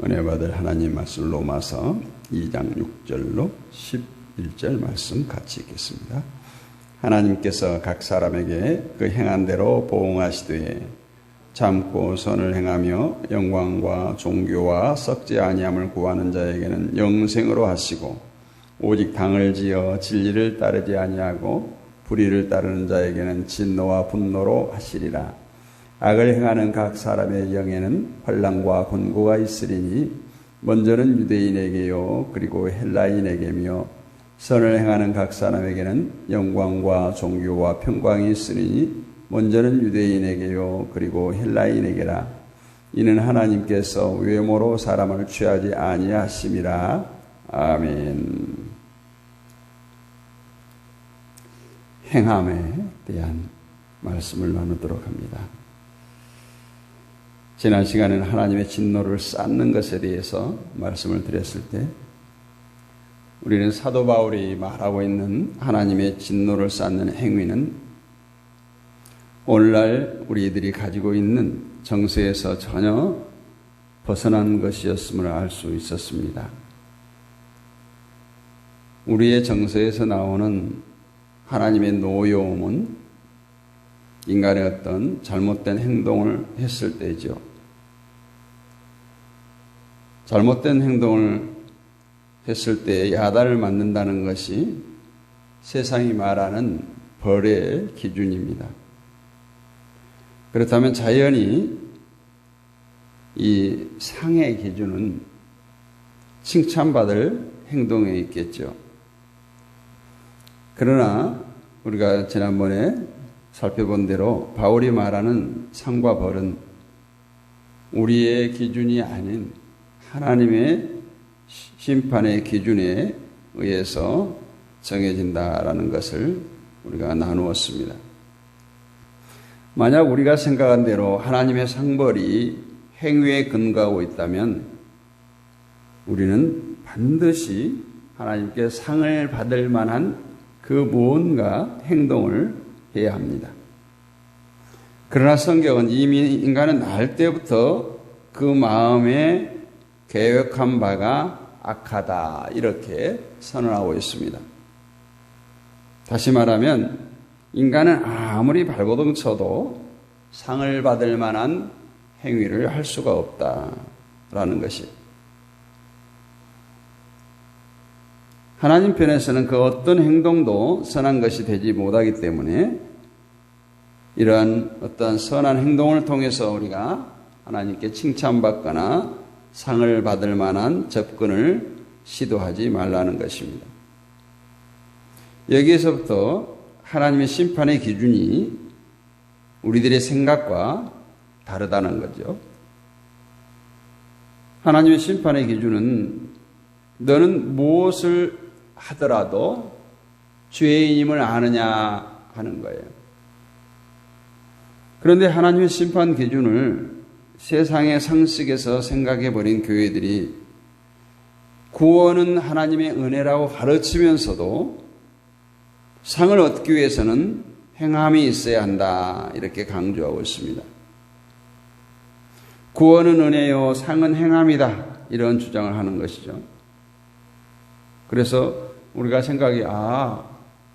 은혜 받을 하나님 말씀 로마서 2장 6절로 11절 말씀 같이 읽겠습니다. 하나님께서 각 사람에게 그 행한 대로 보응하시되 참고 선을 행하며 영광과 종교와 썩지 아니함을 구하는 자에게는 영생으로 하시고 오직 당을 지어 진리를 따르지 아니하고 불의를 따르는 자에게는 진노와 분노로 하시리라. 악을 행하는 각 사람의 영에는 환난과 곤고가 있으리니 먼저는 유대인에게요 그리고 헬라인에게며 선을 행하는 각 사람에게는 영광과 종교와 평강이 있으리니 먼저는 유대인에게요 그리고 헬라인에게라. 이는 하나님께서 외모로 사람을 취하지 아니하심이라. 아멘. 행함에 대한 말씀을 나누도록 합니다. 지난 시간에는 하나님의 진노를 쌓는 것에 대해서 말씀을 드렸을 때 우리는 사도 바울이 말하고 있는 하나님의 진노를 쌓는 행위는 오늘날 우리들이 가지고 있는 정서에서 전혀 벗어난 것이었음을 알 수 있었습니다. 우리의 정서에서 나오는 하나님의 노여움은 인간의 어떤 잘못된 행동을 했을 때죠. 잘못된 행동을 했을 때 야단을 맞는다는 것이 세상이 말하는 벌의 기준입니다. 그렇다면 자연히 이 상의 기준은 칭찬받을 행동에 있겠죠. 그러나 우리가 지난번에 살펴본 대로 바울이 말하는 상과 벌은 우리의 기준이 아닌 하나님의 심판의 기준에 의해서 정해진다라는 것을 우리가 나누었습니다. 만약 우리가 생각한 대로 하나님의 상벌이 행위에 근거하고 있다면 우리는 반드시 하나님께 상을 받을 만한 그 무언가 행동을 해야 합니다. 그러나 성경은 이미 인간은 날 때부터 그 마음에 계획한 바가 악하다 이렇게 선언하고 있습니다. 다시 말하면 인간은 아무리 발버둥 쳐도 상을 받을 만한 행위를 할 수가 없다라는 것이 하나님 편에서는 그 어떤 행동도 선한 것이 되지 못하기 때문에 이러한 어떤 선한 행동을 통해서 우리가 하나님께 칭찬받거나 상을 받을 만한 접근을 시도하지 말라는 것입니다. 여기에서부터 하나님의 심판의 기준이 우리들의 생각과 다르다는 거죠. 하나님의 심판의 기준은 너는 무엇을 하더라도 죄인임을 아느냐 하는 거예요. 그런데 하나님의 심판 기준을 세상의 상식에서 생각해버린 교회들이 구원은 하나님의 은혜라고 가르치면서도 상을 얻기 위해서는 행함이 있어야 한다 이렇게 강조하고 있습니다. 구원은 은혜요 상은 행함이다 이런 주장을 하는 것이죠. 그래서 우리가 생각이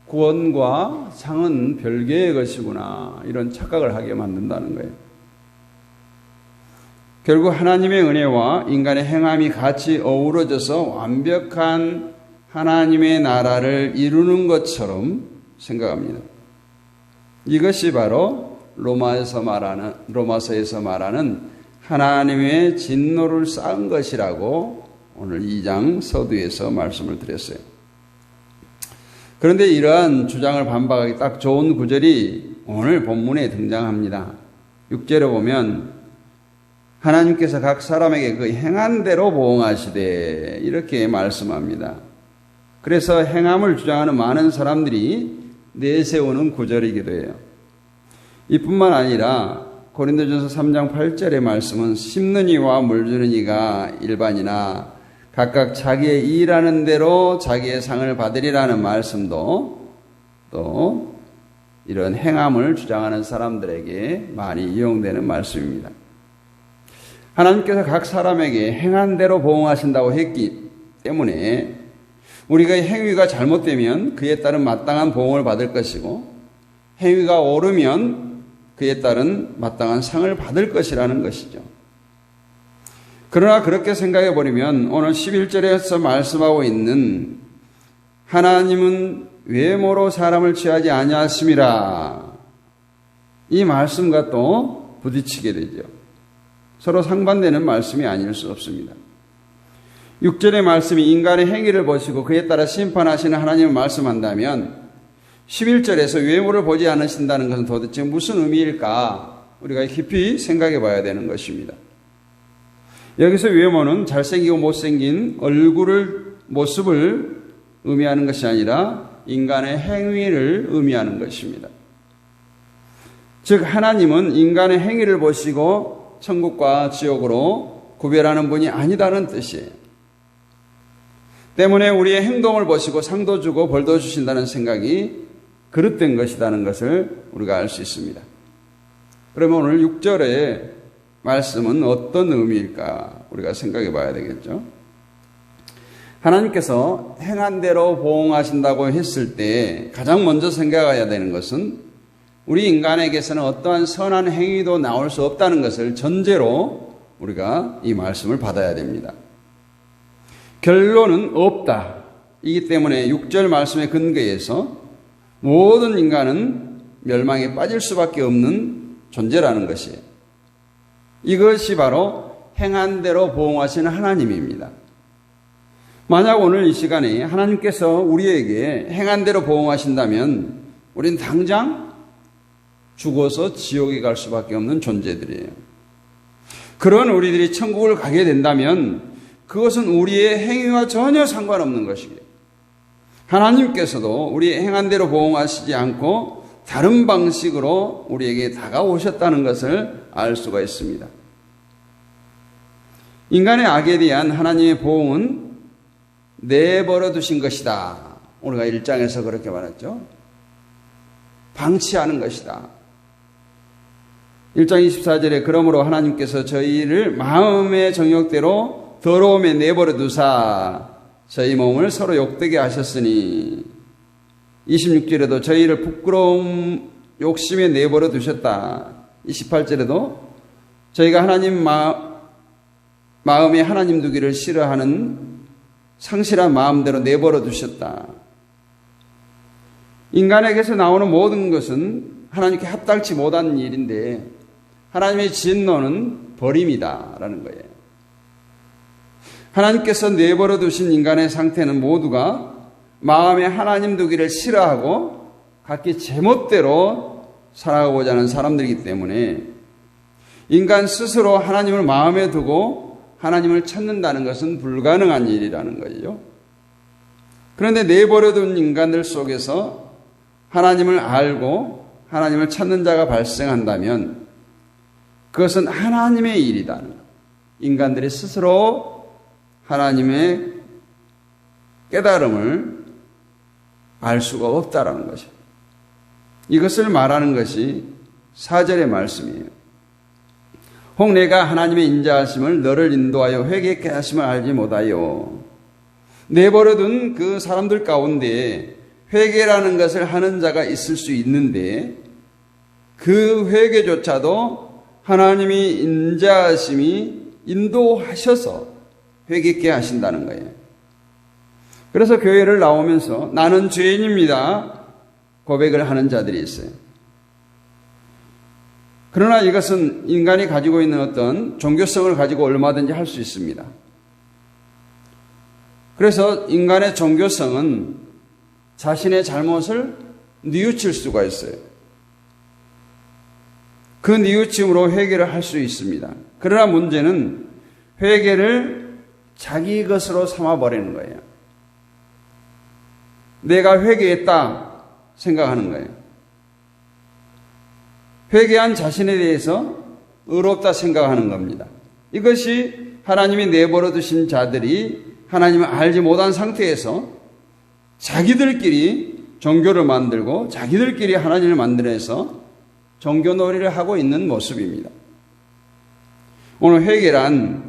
구원과 상은 별개의 것이구나 이런 착각을 하게 만든다는 거예요. 결국 하나님의 은혜와 인간의 행함이 같이 어우러져서 완벽한 하나님의 나라를 이루는 것처럼 생각합니다. 이것이 바로 로마서에서 말하는 하나님의 진노를 쌓은 것이라고 오늘 2장 서두에서 말씀을 드렸어요. 그런데 이러한 주장을 반박하기 딱 좋은 구절이 오늘 본문에 등장합니다. 6절에 보면 하나님께서 각 사람에게 그 행한 대로 보응하시되 이렇게 말씀합니다. 그래서 행함을 주장하는 많은 사람들이 내세우는 구절이기도 해요. 이뿐만 아니라 고린도전서 3장 8절의 말씀은 심는 이와 물주는 이가 일반이나 각각 자기의 일하는 대로 자기의 상을 받으리라는 말씀도 또 이런 행함을 주장하는 사람들에게 많이 이용되는 말씀입니다. 하나님께서 각 사람에게 행한 대로 보응하신다고 했기 때문에 우리가 행위가 잘못되면 그에 따른 마땅한 보응을 받을 것이고 행위가 옳으면 그에 따른 마땅한 상을 받을 것이라는 것이죠. 그러나 그렇게 생각해 버리면 오늘 11절에서 말씀하고 있는 하나님은 외모로 사람을 취하지 아니하심이라, 이 말씀과 또 부딪히게 되죠. 서로 상반되는 말씀이 아닐 수 없습니다. 6절의 말씀이 인간의 행위를 보시고 그에 따라 심판하시는 하나님을 말씀한다면 11절에서 외모를 보지 않으신다는 것은 도대체 무슨 의미일까? 우리가 깊이 생각해 봐야 되는 것입니다. 여기서 외모는 잘생기고 못생긴 모습을 의미하는 것이 아니라 인간의 행위를 의미하는 것입니다. 즉 하나님은 인간의 행위를 보시고 천국과 지옥으로 구별하는 분이 아니다는 뜻이에요. 때문에 우리의 행동을 보시고 상도 주고 벌도 주신다는 생각이 그릇된 것이라는 것을 우리가 알 수 있습니다. 그러면 오늘 6절의 말씀은 어떤 의미일까 우리가 생각해 봐야 되겠죠. 하나님께서 행한 대로 보응하신다고 했을 때 가장 먼저 생각해야 되는 것은 우리 인간에게서는 어떠한 선한 행위도 나올 수 없다는 것을 전제로 우리가 이 말씀을 받아야 됩니다. 결론은 없다. 이기 때문에 6절 말씀의 근거에서 모든 인간은 멸망에 빠질 수밖에 없는 존재라는 것이에요. 이것이 바로 행한 대로 보응하시는 하나님입니다. 만약 오늘 이 시간에 하나님께서 우리에게 행한 대로 보응하신다면 우리는 당장 죽어서 지옥에 갈 수밖에 없는 존재들이에요. 그런 우리들이 천국을 가게 된다면 그것은 우리의 행위와 전혀 상관없는 것이에요. 하나님께서도 우리의 행한 대로 보응하시지 않고 다른 방식으로 우리에게 다가오셨다는 것을 알 수가 있습니다. 인간의 악에 대한 하나님의 보응은 내버려 두신 것이다. 우리가 1장에서 그렇게 말했죠. 방치하는 것이다. 1장 24절에 그러므로 하나님께서 저희를 마음의 정욕대로 더러움에 내버려 두사 저희 몸을 서로 욕되게 하셨으니 26절에도 저희를 부끄러움 욕심에 내버려 두셨다. 28절에도 저희가 하나님 마음에 하나님 두기를 싫어하는 상실한 마음대로 내버려 두셨다. 인간에게서 나오는 모든 것은 하나님께 합당치 못한 일인데 하나님의 진노는 버림이다라는 거예요. 하나님께서 내버려 두신 인간의 상태는 모두가 마음에 하나님 두기를 싫어하고 각기 제멋대로 살아가고자 하는 사람들이기 때문에 인간 스스로 하나님을 마음에 두고 하나님을 찾는다는 것은 불가능한 일이라는 거죠. 그런데 내버려둔 인간들 속에서 하나님을 알고 하나님을 찾는 자가 발생한다면 그것은 하나님의 일이다. 인간들이 스스로 하나님의 깨달음을 알 수가 없다라는 것이죠. 이것을 말하는 것이 4절의 말씀이에요. 혹 내가 하나님의 인자하심을 너를 인도하여 회개케 하심을 알지 못하여. 내버려둔 그 사람들 가운데 회개라는 것을 하는 자가 있을 수 있는데 그 회개조차도 하나님이 인자하심이 인도하셔서 회개케 하신다는 거예요. 그래서 교회를 나오면서 나는 죄인입니다 고백을 하는 자들이 있어요. 그러나 이것은 인간이 가지고 있는 어떤 종교성을 가지고 얼마든지 할 수 있습니다. 그래서 인간의 종교성은 자신의 잘못을 뉘우칠 수가 있어요. 그 뉘우침으로 회개를 할 수 있습니다. 그러나 문제는 회개를 자기 것으로 삼아버리는 거예요. 내가 회개했다 생각하는 거예요. 회개한 자신에 대해서 의롭다 생각하는 겁니다. 이것이 하나님이 내버려 두신 자들이 하나님을 알지 못한 상태에서 자기들끼리 종교를 만들고 자기들끼리 하나님을 만들어서 종교놀이를 하고 있는 모습입니다. 오늘 회개란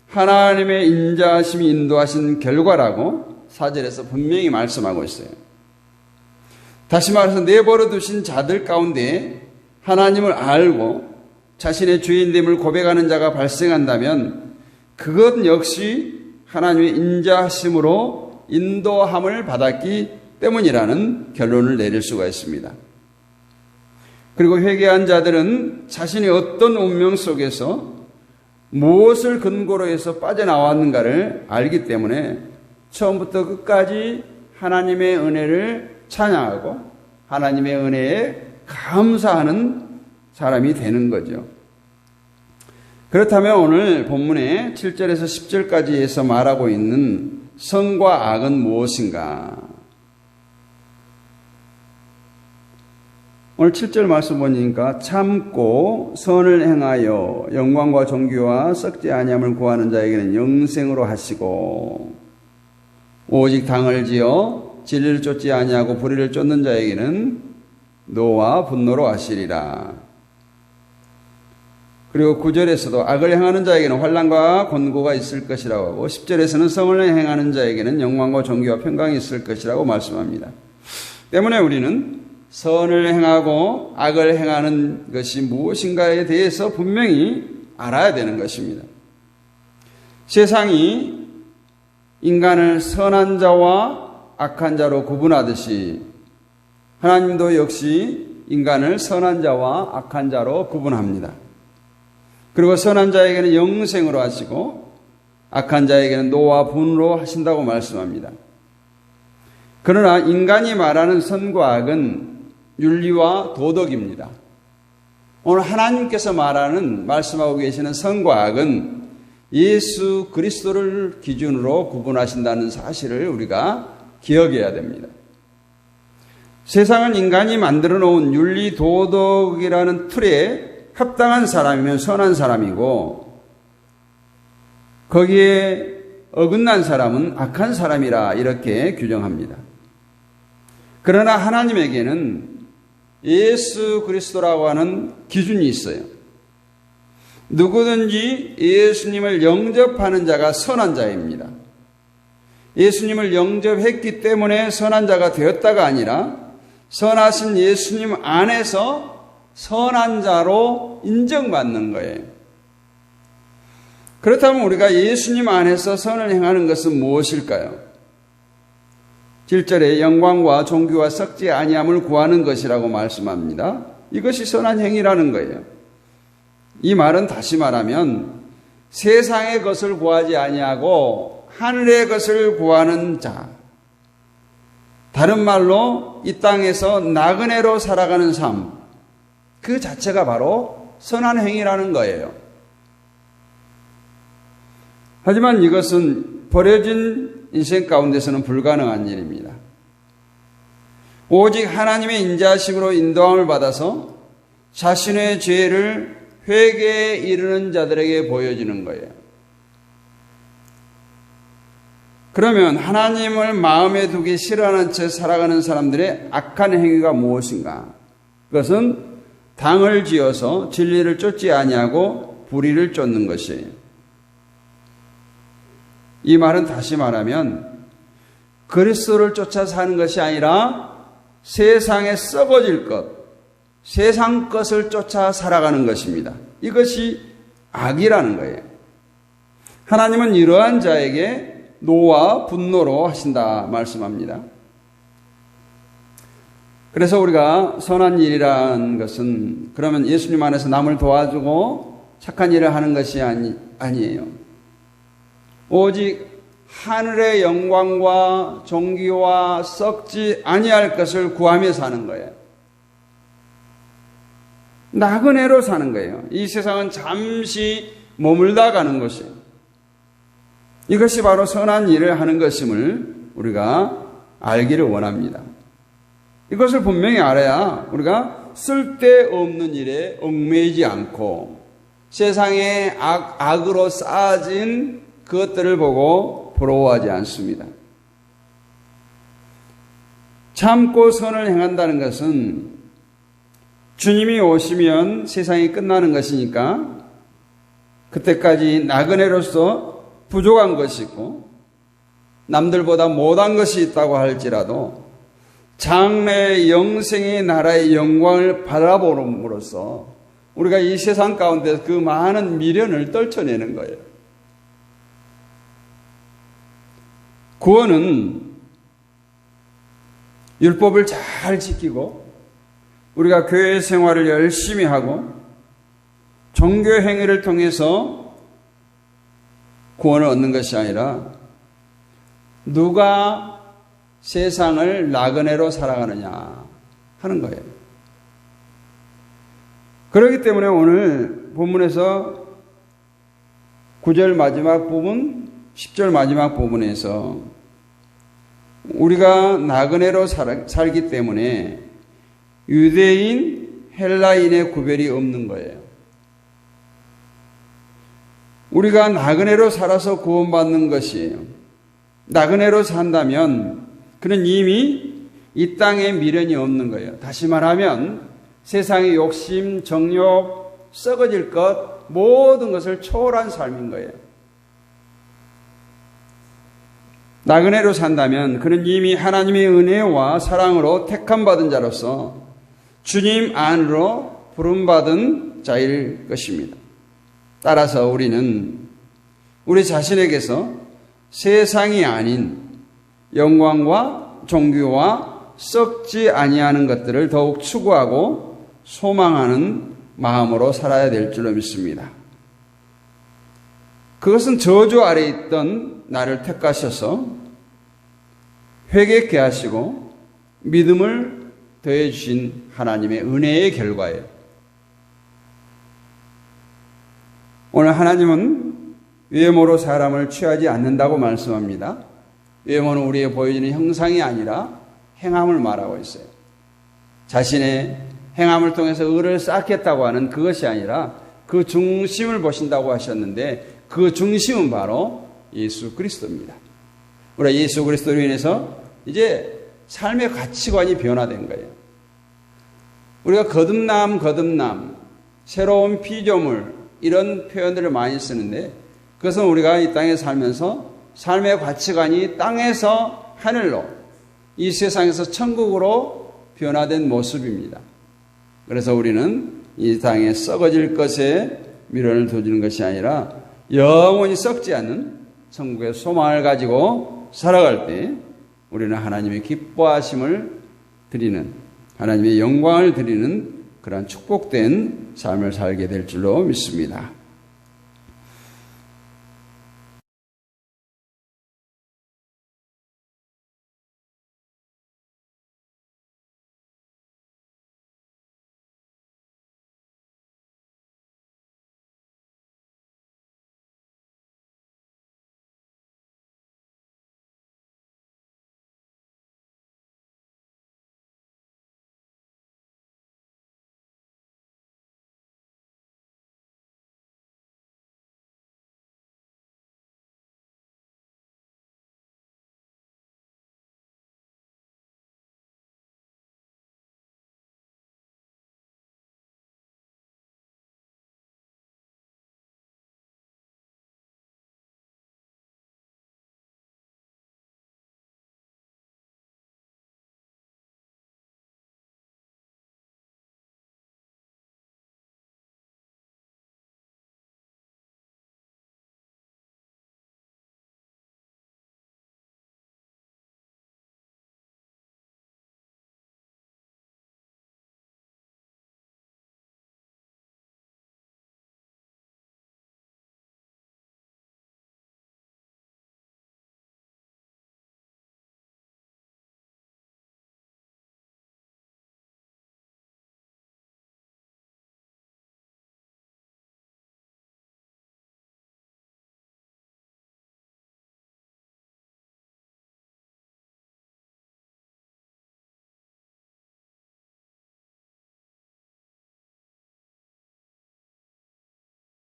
하나님의 인자하심이 인도하신 결과라고 4절에서 분명히 말씀하고 있어요. 다시 말해서 내버려 두신 자들 가운데 하나님을 알고 자신의 죄인됨을 고백하는 자가 발생한다면 그것 역시 하나님의 인자하심으로 인도함을 받았기 때문이라는 결론을 내릴 수가 있습니다. 그리고 회개한 자들은 자신이 어떤 운명 속에서 무엇을 근거로 해서 빠져나왔는가를 알기 때문에 처음부터 끝까지 하나님의 은혜를 찬양하고 하나님의 은혜에 감사하는 사람이 되는 거죠. 그렇다면 오늘 본문의 7절에서 10절까지에서 말하고 있는 선과 악은 무엇인가? 오늘 7절 말씀 보니까 참고 선을 행하여 영광과 존귀와 썩지 아니함을 구하는 자에게는 영생으로 하시고 오직 당을 지어 진리를 쫓지 아니하고 불의를 쫓는 자에게는 노와 분노로 하시리라. 그리고 9절에서도 악을 행하는 자에게는 환난과 곤고가 있을 것이라고 하고 10절에서는 성을 행하는 자에게는 영광과 존귀와 평강이 있을 것이라고 말씀합니다. 때문에 우리는 선을 행하고 악을 행하는 것이 무엇인가에 대해서 분명히 알아야 되는 것입니다. 세상이 인간을 선한 자와 악한 자로 구분하듯이 하나님도 역시 인간을 선한 자와 악한 자로 구분합니다. 그리고 선한 자에게는 영생으로 하시고 악한 자에게는 노와 분으로 하신다고 말씀합니다. 그러나 인간이 말하는 선과 악은 윤리와 도덕입니다. 오늘 하나님께서 말씀하고 계시는 선과 악은 예수 그리스도를 기준으로 구분하신다는 사실을 우리가 기억해야 됩니다. 세상은 인간이 만들어 놓은 윤리 도덕이라는 틀에 합당한 사람이면 선한 사람이고 거기에 어긋난 사람은 악한 사람이라 이렇게 규정합니다. 그러나 하나님에게는 예수 그리스도라고 하는 기준이 있어요. 누구든지 예수님을 영접하는 자가 선한 자입니다. 예수님을 영접했기 때문에 선한 자가 되었다가 아니라 선하신 예수님 안에서 선한 자로 인정받는 거예요. 그렇다면 우리가 예수님 안에서 선을 행하는 것은 무엇일까요? 7절에 영광과 존귀와 썩지 아니함을 구하는 것이라고 말씀합니다. 이것이 선한 행위라는 거예요. 이 말은 다시 말하면 세상의 것을 구하지 아니하고 하늘의 것을 구하는 자, 다른 말로 이 땅에서 나그네로 살아가는 삶, 그 자체가 바로 선한 행위라는 거예요. 하지만 이것은 버려진 인생 가운데서는 불가능한 일입니다. 오직 하나님의 인자하심으로 인도함을 받아서 자신의 죄를 회개에 이르는 자들에게 보여지는 거예요. 그러면 하나님을 마음에 두기 싫어하는 채 살아가는 사람들의 악한 행위가 무엇인가? 그것은 당을 지어서 진리를 쫓지 아니하고 불의를 쫓는 것이에요. 이 말은 다시 말하면 그리스도를 쫓아 사는 것이 아니라 세상에 썩어질 것, 세상 것을 쫓아 살아가는 것입니다. 이것이 악이라는 거예요. 하나님은 이러한 자에게 노와 분노로 하신다 말씀합니다. 그래서 우리가 선한 일이라는 것은 그러면 예수님 안에서 남을 도와주고 착한 일을 하는 것이 아니에요. 오직 하늘의 영광과 존귀와 썩지 아니할 것을 구하며 사는 거예요. 나그네로 사는 거예요. 이 세상은 잠시 머물다 가는 것이에요. 이것이 바로 선한 일을 하는 것임을 우리가 알기를 원합니다. 이것을 분명히 알아야 우리가 쓸데없는 일에 얽매이지 않고 세상에 악으로 쌓아진 그것들을 보고 부러워하지 않습니다. 참고 선을 행한다는 것은 주님이 오시면 세상이 끝나는 것이니까 그때까지 나그네로서 부족한 것이 있고 남들보다 못한 것이 있다고 할지라도 장래의 영생의 나라의 영광을 바라보므로써 우리가 이 세상 가운데 그 많은 미련을 떨쳐내는 거예요. 구원은 율법을 잘 지키고 우리가 교회 생활을 열심히 하고 종교 행위를 통해서 구원을 얻는 것이 아니라 누가 세상을 나그네로 살아가느냐 하는 거예요. 그렇기 때문에 오늘 본문에서 9절 마지막 부분, 10절 마지막 부분에서 우리가 나그네로 살기 때문에 유대인, 헬라인의 구별이 없는 거예요. 우리가 나그네로 살아서 구원받는 것이에요. 나그네로 산다면 그는 이미 이 땅에 미련이 없는 거예요. 다시 말하면 세상의 욕심, 정욕, 썩어질 것 모든 것을 초월한 삶인 거예요. 나그네로 산다면 그는 이미 하나님의 은혜와 사랑으로 택함받은 자로서 주님 안으로 부름받은 자일 것입니다. 따라서 우리는 우리 자신에게서 세상이 아닌 영광과 존귀와 썩지 아니하는 것들을 더욱 추구하고 소망하는 마음으로 살아야 될 줄로 믿습니다. 그것은 저주 아래 있던 나를 택하셔서 회개케 하시고 믿음을 더해 주신 하나님의 은혜의 결과예요. 오늘 하나님은 외모로 사람을 취하지 않는다고 말씀합니다. 외모는 우리의 보여지는 형상이 아니라 행함을 말하고 있어요. 자신의 행함을 통해서 의를 쌓겠다고 하는 그것이 아니라 그 중심을 보신다고 하셨는데 그 중심은 바로 예수 그리스도입니다. 우리가 예수 그리스도로 인해서 이제 삶의 가치관이 변화된 거예요. 우리가 거듭남, 새로운 피조물 이런 표현들을 많이 쓰는데 그것은 우리가 이 땅에 살면서 삶의 가치관이 땅에서 하늘로 이 세상에서 천국으로 변화된 모습입니다. 그래서 우리는 이 땅에 썩어질 것에 미련을 두는 것이 아니라 영원히 썩지 않는 천국의 소망을 가지고 살아갈 때 우리는 하나님의 기뻐하심을 드리는 하나님의 영광을 드리는 그러한 축복된 삶을 살게 될 줄로 믿습니다.